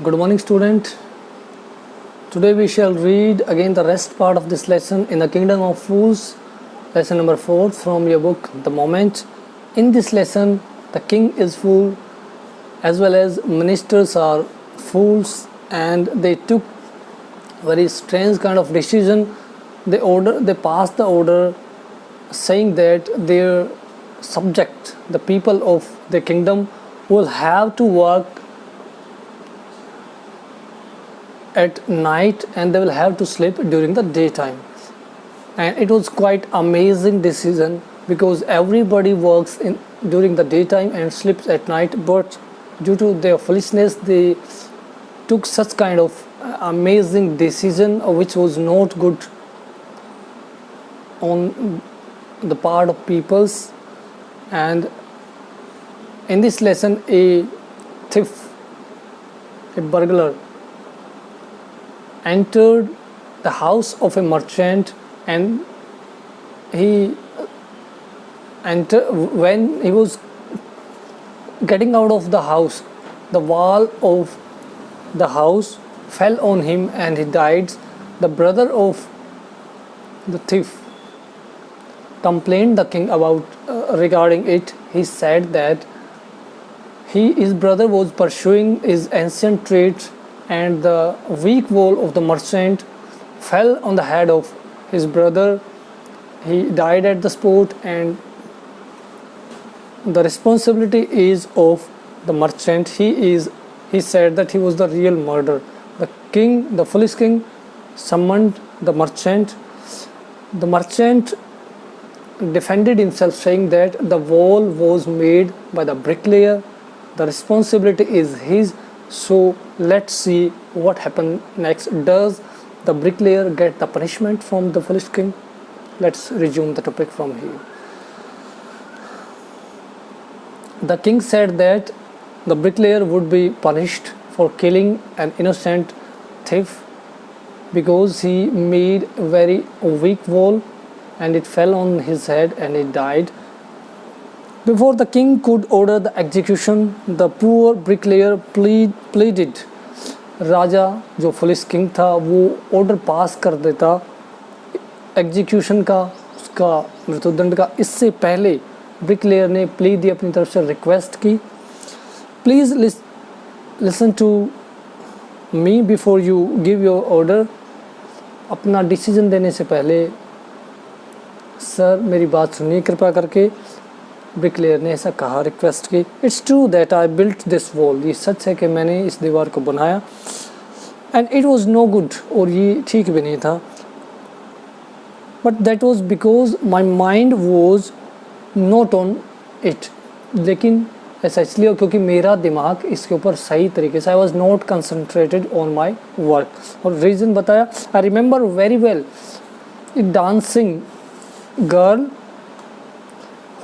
Good morning, student. Today we shall read again the rest part of this lesson in the Kingdom of Fools, lesson number 4 from your book, The Moment. In this lesson, the king is fool as well as ministers are fools, and they took very strange kind of decision. They passed the order saying that their subject, the people of the kingdom, will have to work at night and they will have to sleep during the daytime. And it was quite amazing decision because everybody works during the daytime and sleeps at night, but due to their foolishness they took such kind of amazing decision which was not good on the part of peoples. And in this lesson, a thief, a burglar, entered the house of a merchant, and when he was getting out of the house, the wall of the house fell on him and he died. The brother of the thief complained the king about regarding it. He said that his brother was pursuing his ancient traits, and the weak wall of the merchant fell on the head of his brother. He died at the spot, and the responsibility is of the merchant. He said that he was the real murderer. The foolish king, summoned the merchant. The merchant defended himself, saying that the wall was made by the bricklayer. The responsibility is his. So let's see what happened next. Does the bricklayer get the punishment from the foolish king? Let's resume the topic from here. The king said that the bricklayer would be punished for killing an innocent thief because he made a very weak wall and it fell on his head and he died. Before the king could order the execution, the poor bricklayer pleaded. राजा जो police king था वो order pass कर देता execution का, उसका मृत्युदंड का। इससे पहले ब्रिकलेयर ने प्ली दी, अपनी तरफ से रिक्वेस्ट की, please listen to me before you give your order. अपना डिसीजन देने से पहले सर मेरी बात सुनिए कृपया करके। ब्रिकलेयर ने ऐसा कहा, रिक्वेस्ट की। It's true that I built this wall, ये सच है कि मैंने इस दीवार को बनाया, and it was no good, और ये ठीक भी नहीं था, but that was because my mind was not on it. लेकिन ऐसा इसलिए क्योंकि मेरा दिमाग इसके ऊपर सही तरीके से, I was not concentrated on my work. और रीज़न बताया, I remember very well A dancing girl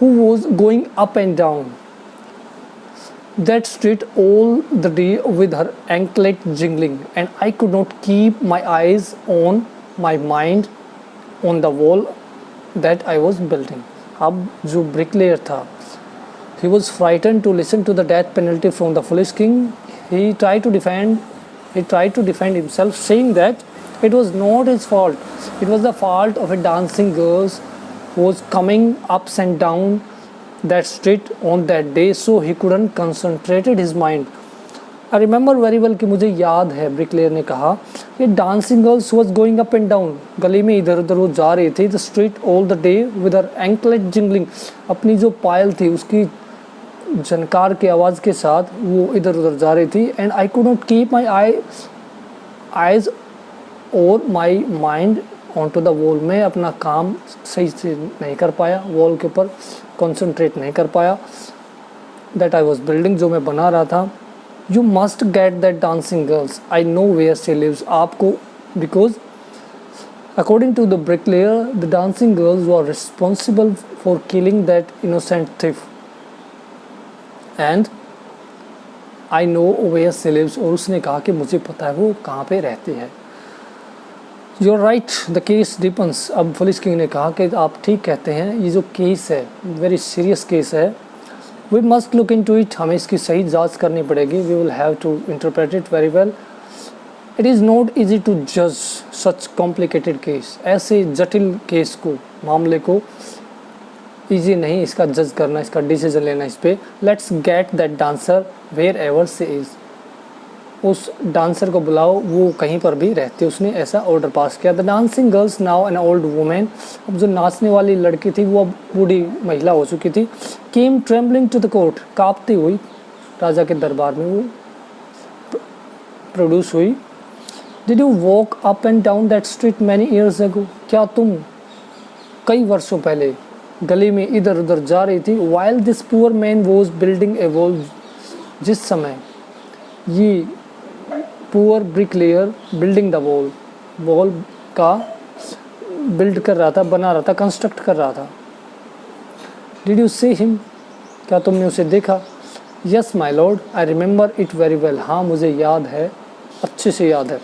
who was going up and down that street all the day with her anklet jingling, and I could not keep my eyes on my mind on the wall that I was building. अब जो bricklayer था, he was frightened to listen to the death penalty from the foolish king. He tried to defend himself, saying that it was not his fault. It was the fault of a dancing girl was coming ups and down that street on that day, so he couldn't concentrated his mind. I remember very well कि मुझे याद है bricklayer ने कहा ये dancing girls was going up and down, गली में इधर उधर वो जा रही थी, the street all the day with her anklet jingling, अपनी जो पायल थी उसकी झनकार की आवाज़ के साथ वो इधर उधर जा रही थी, and I could not keep my eyes और my mind on to the wall. मैं अपना काम सही से नहीं कर पाया, वॉल के ऊपर कॉन्सेंट्रेट नहीं कर पाया, दैट आई वॉज बिल्डिंग, जो मैं बना रहा था। You must get that dancing girls, I know where she lives, आपको, because according to the bricklayer the dancing girls were responsible for killing that innocent thief, and I know where she lives, और उसने कहा कि मुझे पता है वो कहाँ पे रहती है। You are right, the case depends. अब पुलिस किंग ने कहा कि आप ठीक कहते हैं, ये जो केस है वेरी सीरियस केस है, we must look into it, हमें इसकी सही जांच करनी पड़ेगी. We will have to interpret it very well. It is not easy to जज सच कॉम्प्लिकेटेड केस. ऐसे जटिल केस को, मामले को ईजी नहीं इसका जज करना, इसका डिसीजन लेना इस पर. Let's get that dancer wherever she is. उस डांसर को बुलाओ, वो कहीं पर भी रहते. उसने ऐसा ऑर्डर पास किया. The dancing girls now an old women. अब जो नाचने वाली लड़की थी वो अब बूढ़ी महिला हो चुकी थी. केम ट्रेम्बलिंग टू द कोर्ट. कांपती हुई राजा के दरबार में वो प्रोड्यूस हुई. Did you walk up and down that street many years ago. क्या तुम कई वर्षों पहले गली में इधर उधर जा रही थी. While this poor man was building A wall. जिस समय ये poor bricklayer building the wall, wall का बिल्ड कर रहा था, बना रहा था, कंस्ट्रक्ट कर रहा था. Did you see him. क्या तुमने उसे देखा. Yes my lord, I remember it very well. हाँ मुझे याद है, अच्छे से याद है.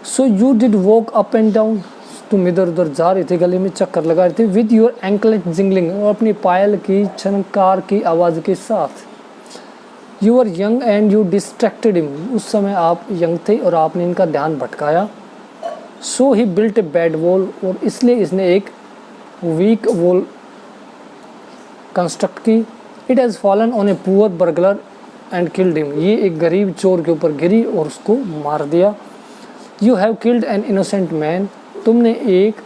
So you did walk up and down. तुम इधर उधर जा रही थी, गली में चक्कर लगा रही थी. With your anklet jingling. और अपनी पायल की छनकार की आवाज़ के साथ. You are young and you distracted him. उस समय आप यंग थे और आपने इनका ध्यान भटकाया. So he built a bad wall. और इसलिए इसने एक वीक वॉल कंस्ट्रक्ट की. It has fallen on a poor burglar and killed him. ये एक गरीब चोर के ऊपर गिरी और उसको मार दिया. You have killed an innocent man. तुमने एक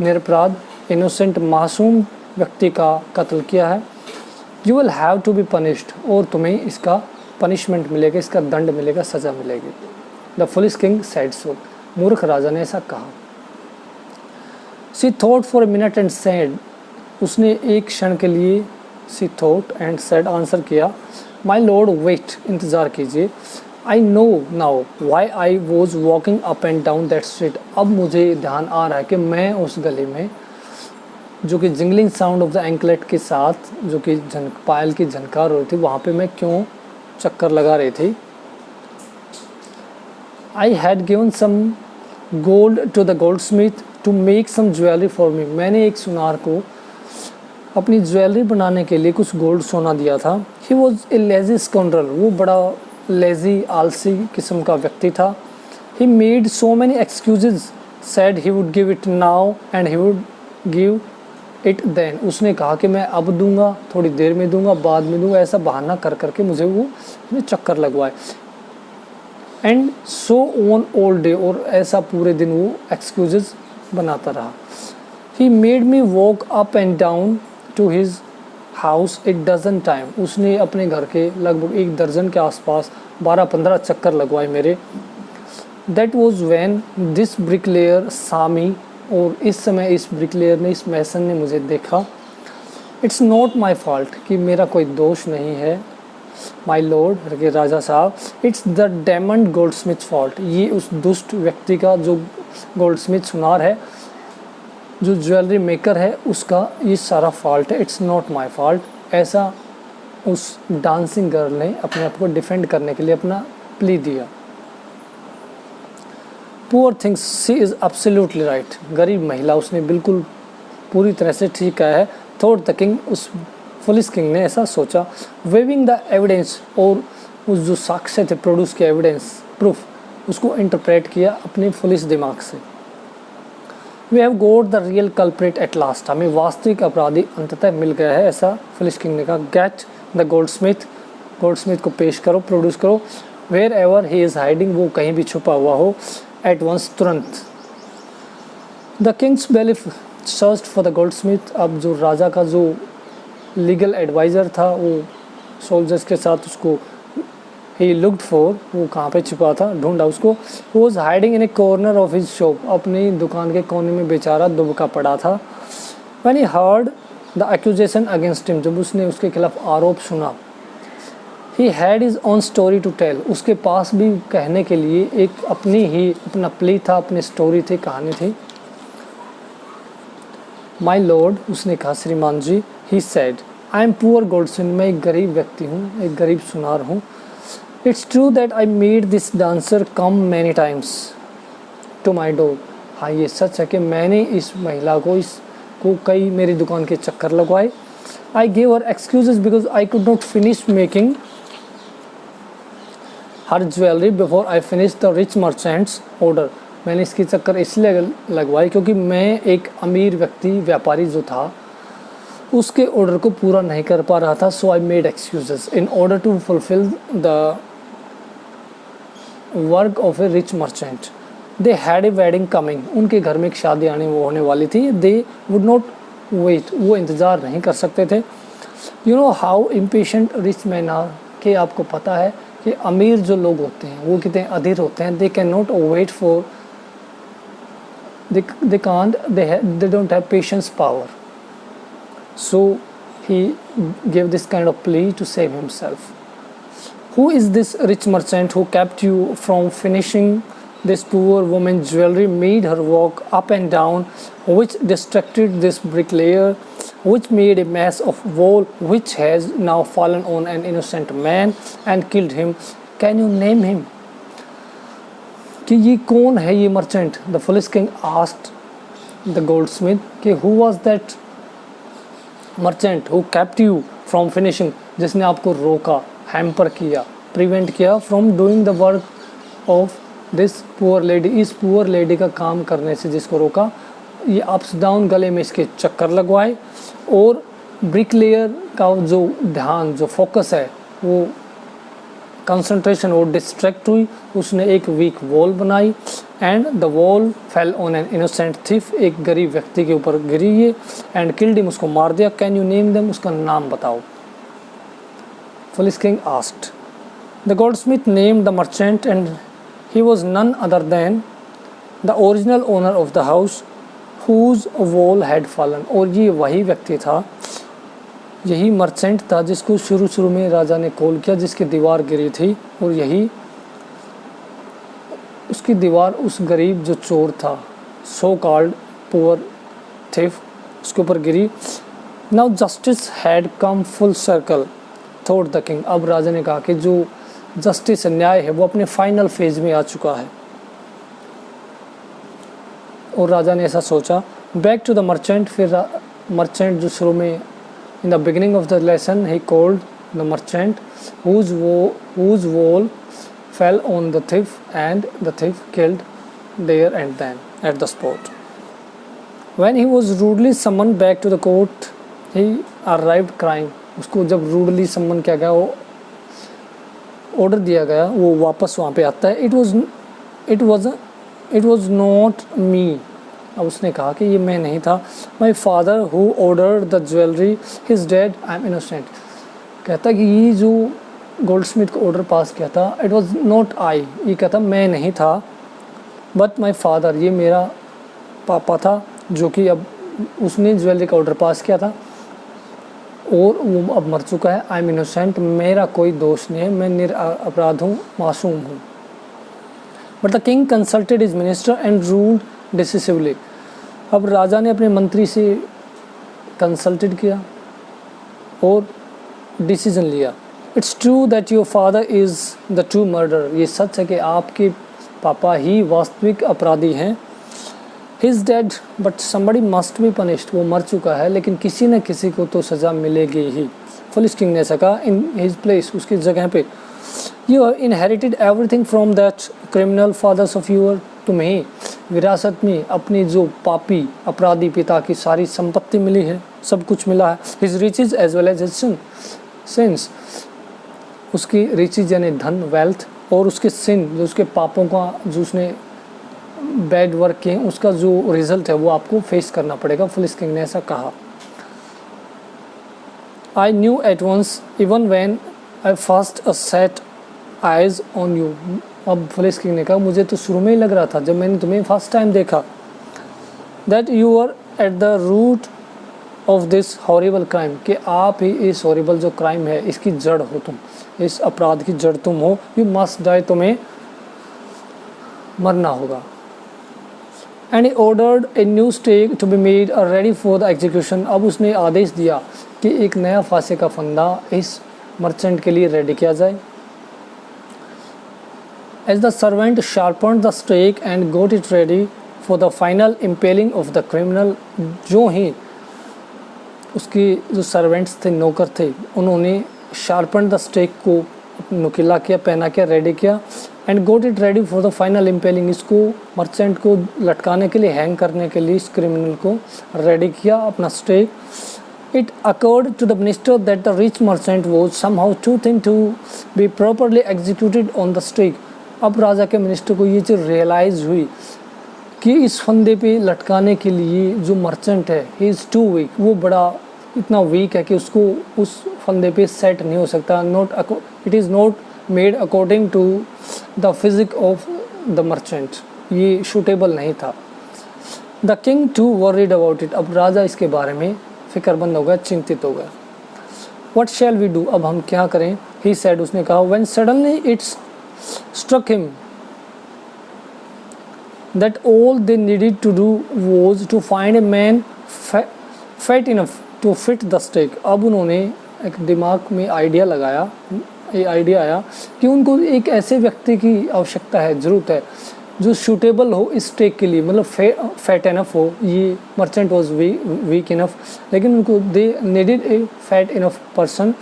निरपराध इनोसेंट मासूम व्यक्ति का कत्ल किया है. You will have to be punished. और तुम्हें इसका पनिशमेंट मिलेगा, इसका दंड मिलेगा, सज़ा मिलेगी. The foolish king said so. मूर्ख राजा ने ऐसा कहा. She thought for a minute and said. उसने एक क्षण के लिए she thought and said answer किया. My lord wait. इंतज़ार कीजिए. I know now why I was walking up and down that street. अब मुझे ध्यान आ रहा है कि मैं उस गली में, जो कि jingling sound of the anklet के साथ, जो कि पायल की झनकार हो रही थी, वहाँ पे मैं क्यों चक्कर लगा रही थी. I had given some gold to the goldsmith to make some jewellery for me. मैंने एक सुनार को अपनी ज्वेलरी बनाने के लिए कुछ गोल्ड सोना दिया था. He was a lazy scoundrel. वो बड़ा लेजी, आलसी किस्म का व्यक्ति था. He made so many excuses. Said he would give it now and he would give it then. उसने कहा कि मैं अब दूंगा, थोड़ी देर में दूंगा, बाद में दूंगा. ऐसा बहाना कर करके मुझे वो चक्कर लगवाए. And so on all day. और ऐसा पूरे दिन वो एक्सक्यूजेज बनाता रहा. He made me walk up and down to his house a dozen time. उसने अपने घर के लगभग एक दर्जन के आसपास 12-15 चक्कर लगवाए मेरे. That was when this bricklayer Sami. और इस समय इस ब्रिकलेयर ने, इस मैसन ने मुझे देखा. It's not my fault. कि मेरा कोई दोष नहीं है. माई लॉर्ड, राजा साहब. It's the diamond gold Smith fault. ये उस दुष्ट व्यक्ति का, जो गोल्ड स्मिथ सुनार है, जो ज्वेलरी मेकर है, उसका ये सारा फॉल्ट है. It's not my fault. ऐसा उस डांसिंग गर्ल ने अपने आप को डिफेंड करने के लिए अपना प्ली दिया. Poor things, she is absolutely right. गरीब महिला, उसने बिल्कुल पूरी तरह से ठीक कहा है. Thought the king. उस फुलिश किंग ने ऐसा सोचा. Waving the evidence. और उस जो साक्ष्य थे, प्रोड्यूस किया एविडेंस, प्रूफ, उसको इंटरप्रेट किया अपने फुलिश दिमाग से. We have got the real culprit at last. हमें वास्तविक अपराधी अंततः मिल गया है, ऐसा फुलिश किंग ने कहा. Get the goldsmith. Goldsmith को पेश करो, प्रोड्यूस करो. Wherever he is hiding. वो कहीं भी छुपा हुआ हो. एट वंस, तुरंत. The king's bailiff search for the goldsmith. अब जो राजा का जो लीगल एडवाइज़र था, वो सोल्जर्स के साथ उसको ही लुक्ड फॉर. वो कहाँ पे छुपा था, ढूंढा उसको. वो was hiding in a corner of his shop. अपनी दुकान के कोने में बेचारा दुबका पड़ा था. When he heard the accusation against him. जब उसने उसके खिलाफ आरोप सुना. He had his own story to tell. उसके पास भी कहने के लिए एक अपना प्ले था, अपनी स्टोरी थी, कहानी थी. माई लॉर्ड, उसने कहा, श्रीमान जी. He said, I am poor goldsmith. मैं एक गरीब व्यक्ति हूँ, एक गरीब सुनार हूँ. It's true that I made this dancer come many times to my door. हाँ, ये सच है कि मैंने इस महिला को कई मेरी दुकान के चक्कर लगवाए. I gave her excuses because I could not finish making her jewelry before I finished the rich merchant's order. मैंने इसकी चक्कर इसलिए लगवाई क्योंकि मैं एक अमीर व्यक्ति व्यापारी जो था उसके ऑर्डर को पूरा नहीं कर पा रहा था. So I made excuses in order to fulfil the work of a rich merchant. They had a wedding coming. उनके घर में एक शादी होने वाली थी. They would not wait. वो इंतज़ार नहीं कर सकते थे. You know how impatient rich man are. कि आपको पता है कि अमीर जो लोग होते हैं वो कितने अधीर होते हैं. They can not wait for they can't they don't have patience power. So he gave this kind of plea to save himself. Who is this rich merchant who kept you from finishing this poor woman's jewelry, made her walk up and down, which distracted this bricklayer, which made a mess of wool, which has now fallen on an innocent man and killed him? Can you name him? कि ये कौन है ये merchant. The foolish king asked the goldsmith कि who was that merchant who kept you from finishing, जिसने आपको रोका, hamper किया, प्रिवेंट किया from doing the work of this poor lady. इस पुअर लेडी का काम करने से जिसको रोका. ये अप्स डाउन गले में इसके चक्कर लगवाए और ब्रिकलेयर का जो ध्यान जो फोकस है वो कंसंट्रेशन वो डिस्ट्रैक्ट हुई. उसने एक वीक वॉल बनाई and the wall fell on an innocent thief. एक गरीब व्यक्ति के ऊपर गिरी ये एंड किल्ड हिम. उसको मार दिया. Can you name them. उसका नाम बताओ. Foolish king asked. The goldsmith named the merchant and he was none other than the original owner of the house whose wall had fallen. और ये वही व्यक्ति था, यही मर्चेंट था जिसको शुरू में राजा ने कॉल किया, जिसकी दीवार गिरी थी. और यही उसकी दीवार उस गरीब जो चोर था, सो कॉल्ड पुअर थिफ, उसके ऊपर गिरी. Now justice had come full circle thought the king. अब राजा ने कहा कि जो जस्टिस न्याय है वो अपने फाइनल फेज में आ चुका है. और राजा ने ऐसा सोचा. Back to the merchant. फिर मर्चेंट जो शुरू में in the beginning of the lesson he called the merchant whose wall fell on the thief and the thief killed there and then at the spot. When he was rudely summoned back to the court he arrived crying. उसको जब rudely summon किया गया, वो order दिया गया, वो वापस वहाँ पे आता है. it was not me. अब उसने कहा कि ये मैं नहीं था. My father who ordered the jewellery his dead, I am innocent. कहता कि ये जो गोल्डस्मिथ को ऑर्डर पास किया था, इट वाज नॉट आई. ये कहता मैं नहीं था, बट माई फादर, ये मेरा पापा था जो कि अब उसने ज्वेलरी का ऑर्डर पास किया था और वो अब मर चुका है. I am innocent. मेरा कोई दोष नहीं है, मैं निरपराध हूँ, मासूम हूँ. But the king consulted his minister and ruled decisively. अब राजा ने अपने मंत्री से कंसल्टेड किया और डिसीजन लिया. It's true that your father is the true murder. ये सच है कि आपके पापा ही वास्तविक अपराधी हैं. He is dead but somebody must be punished. वो मर चुका है लेकिन किसी न किसी को तो सज़ा मिलेगी ही. फुलिस किंग ने कहा इन हिज प्लेस, उसकी जगह पे. You have inherited everything from that criminal fathers of your. तुम्हें विरासत में अपने जो पापी अपराधी पिता की सारी संपत्ति मिली है, सब कुछ मिला है. His riches as well as his sins. उसकी रिचेज यानी धन, वेल्थ, और उसके सिन जो उसके पापों का जो उसने बैड वर्क किए उसका जो रिजल्ट है वो आपको फेस करना पड़ेगा. फुलिस किंग ने ऐसा कहा. I knew at once even when I first set eyes on you. अब फुलिस किंग ने कहा मुझे तो शुरू में ही लग रहा था जब मैंने तुम्हें फर्स्ट टाइम देखा, that you are at the root of this horrible crime, कि आप ही इस हॉरिबल जो क्राइम है इसकी जड़ हो, तुम इस अपराध की जड़ तुम हो. You must die. तुम्हें मरना होगा. And he ordered a new stake to be made ready for the execution. अब उसने आदेश दिया कि एक नया फांसी का फंदा इस मर्चेंट के लिए रेडी किया जाए. As the servant sharpened the stake and got it ready for the final impaling of the criminal, जो ही उसके जो सर्वेंट्स थे, नौकर थे, उन्होंने शार्पन द स्टेक को नुकीला किया, पहना किया, रेडी किया and got it ready for the final impelling. इसको मर्चेंट को लटकाने के लिए, हैंग करने के लिए इस क्रिमिनल को रेडी किया अपना stake. It occurred to the minister that the rich merchant was somehow too thin to be properly executed on the stake। अब राजा के मिनिस्टर को ये चीज़ रियलाइज़ हुई कि इस फंदे पे लटकाने के लिए जो मर्चेंट है, ही इज़ टू वीक, वो बड़ा इतना वीक है कि उसको उस फंदे पे सेट नहीं हो सकता। It is not made according to the physique of the merchant, ये शूटेबल नहीं था। The king too worried about it, अब राजा इसके बारे में फिक्रमंद हो गया, चिंतित हो गया। वट शैल वी डू, अब हम क्या करें। ही सेड, उसने कहा, when suddenly it struck him that all they needed to do was to find a man fat enough to fit the stake. अब उन्होंने एक दिमाग में आइडिया लगाया, ये आइडिया आया कि उनको एक ऐसे व्यक्ति की आवश्यकता है, ज़रूरत है जो सूटेबल हो इस स्टेक के लिए, मतलब फैट इनफ हो। ये मर्चेंट वॉज वीक इनफ, लेकिन उनको they needed a fat enough person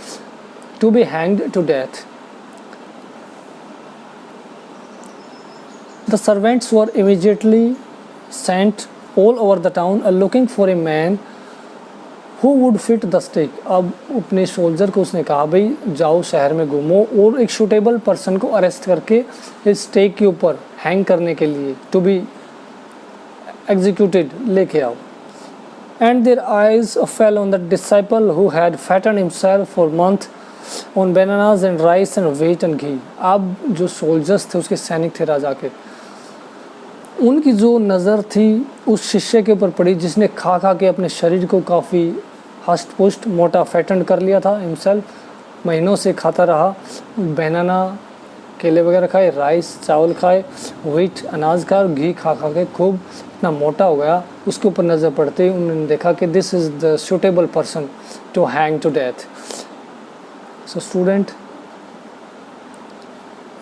to be hanged to death. The servants were immediately sent all over the town looking for a man who would fit the stake. अब अपने soldier को उसने कहा, भाई जाओ शहर में घूमो और एक सूटेबल पर्सन को अरेस्ट करके इस स्टेक के ऊपर हैंग करने के लिए, टू बी एग्जीक्यूटेड, लेके आओ। And their eyes fell on the disciple who had fatten himself for month on bananas and rice and wheat and ghee. अब जो सोल्जर्स थे, उसके सैनिक थे राजा के, उनकी जो नज़र थी उस शिष्य के ऊपर पड़ी जिसने खा खा के अपने शरीर को काफ़ी हष्ट पुष्ट मोटा फैटन कर लिया था हिमसेल्फ, महीनों से खाता रहा, बनाना केले वगैरह खाए, राइस चावल खाए, व्हीट अनाज खाए और घी खा खा के खूब इतना मोटा हो गया। उसके ऊपर नज़र पड़ते ही उन्होंने देखा कि this is the suitable person to hang to death. So student,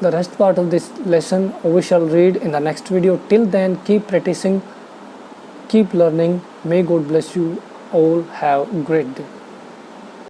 the rest part of this lesson we shall read in the next video. Till then, keep practicing, keep learning. May God bless you all. Have a great day.